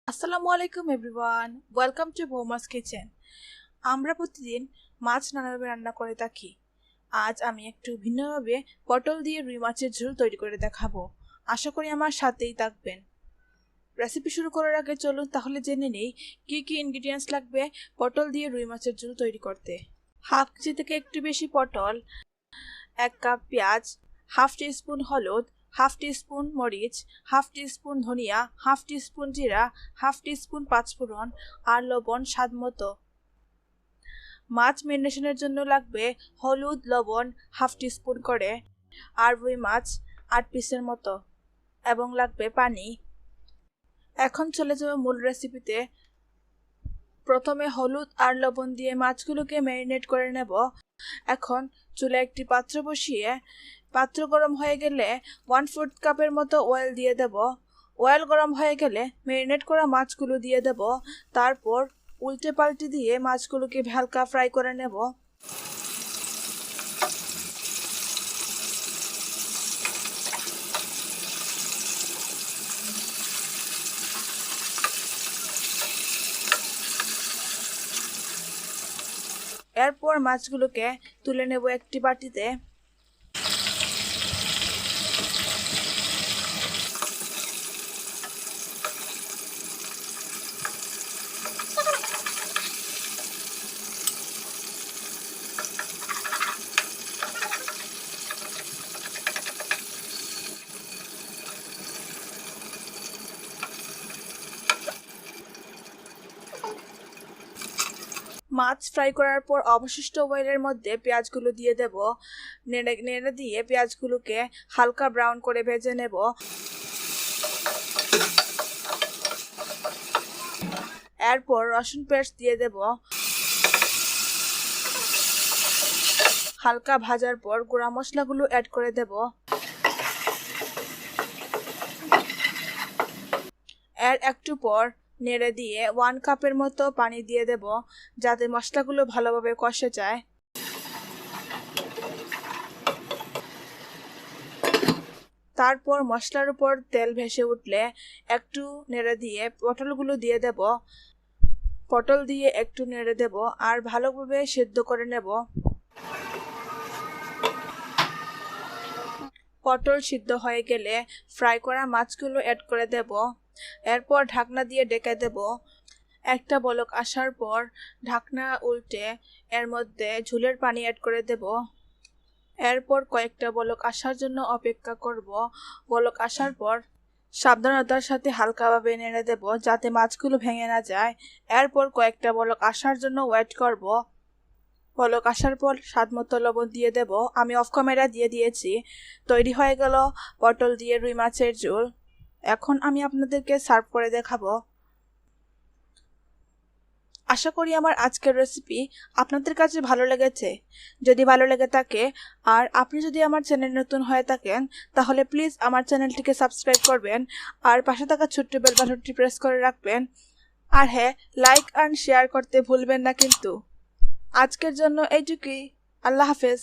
আসসালামু আলাইকুম everyone, welcome to Boumas kitchen. আমরা প্রতিদিন মাছ নানাভাবে রান্না করে থাকি। আজ আমি একটু ভিন্নভাবে পটল দিয়ে রুই মাছের ঝোল তৈরি করে দেখাবো। আশা করি আমার সাথেই থাকবেন। রেসিপি শুরু করার আগে চলুন তাহলে জেনে নেই কি কি ইনগ্রিডিয়েন্টস লাগবে পটল দিয়ে রুই মাছের ঝোল তৈরি করতে। হাফ কেজি থেকে একটু বেশি পটল, 1 কাপ পেঁয়াজ, হাফ টিস্পুন হলুদ, হাফ টিস্পুন মরিচ, হাফ টিস্পুন ধনিয়া, হাফ টিস্পুন জিরা, হাফ টিস্পুন পাঁচফোড়ন আর লবণ স্বাদ মতো। মাছ ম্যারিনেশনের জন্য লাগবে হলুদ লবণ হাফ টিস্পুন করে আর রুই মাছ 8 পিসের মতো এবং লাগবে পানি। এখন চলে যাব মূল রেসিপিতে। প্রথমে হলুদ আর লবণ দিয়ে মাছগুলোকে ম্যারিনেট করে নেব। এখন চুলায় একটি পাত্র বসিয়ে পাত্র গরম হয়ে গেলে 1/4 কাপের মতো অয়েল দিয়ে দেব। অয়েল গরম হয়ে গেলে ম্যারিনেট করা মাছগুলো দিয়ে দেব। তারপর উল্টে পাল্টে দিয়ে মাছগুলোকে হালকা ফ্রাই করে নেব। এরপর মাছগুলোকে তুলে নেব একটি বাটিতে। মাছ ফ্রাই করার পর অবশিষ্ট অয়েলের মধ্যে পেঁয়াজগুলো দিয়ে দেব। নেড়ে দিয়ে পেঁয়াজগুলোকে হালকা ব্রাউন করে ভেজে নেব। এরপর রসুন পেস্ট দিয়ে দেব। হালকা ভাজার পর গুঁড়া মশলাগুলো অ্যাড করে দেব। এর একটু পর নেড়ে দিয়ে 1 কাপের মতো পানি দিয়ে দেব যাতে মশলাগুলো ভালোভাবে কষে যায়। তারপর মশলার উপর তেল ভেসে উঠলে একটু নেড়ে দিয়ে পটলগুলো দিয়ে দেব। পটল দিয়ে একটু নেড়ে দেব আর ভালোভাবে সেদ্ধ করে নেব। পটল সিদ্ধ হয়ে গেলে ফ্রাই করা মাছগুলো অ্যাড করে দেব। এরপর ঢাকনা দিয়ে ঢেকে দেব। একটা বলক আসার পর ঢাকনা উল্টে এর মধ্যে ঝোলের পানি অ্যাড করে দেব। এরপর কয়েকটা বলক আসার জন্য অপেক্ষা করব। বলক আসার পর সাবধানতার সাথে হালকাভাবে নেড়ে দেব যাতে মাছগুলো ভেঙে না যায়। এরপর কয়েকটা বলক আসার জন্য ওয়েট করব। বলক আসার পর স্বাদমতো লবণ দিয়ে দেব। আমি অফ ক্যামেরা দিয়ে দিয়েছি। তৈরি হয়ে গেল পটল দিয়ে রুই মাছের ঝোল। এখন আমি আপনাদেরকে সার্ভ করে দেখাবো। আশা করি আমার আজকের রেসিপি আপনাদের কাছে ভালো লেগেছে। যদি ভালো লেগে থাকে আর আপনি যদি আমার চ্যানেল নতুন হয়ে থাকেন তাহলে প্লিজ আমার চ্যানেলটিকে সাবস্ক্রাইব করবেন আর পাশে থাকা ছোট্ট বেল বাটনটি প্রেস করে রাখবেন। আর হ্যাঁ, লাইক আর শেয়ার করতে ভুলবেন না কিন্তু। আজকের জন্য এইটুকুই। আল্লাহ হাফেজ।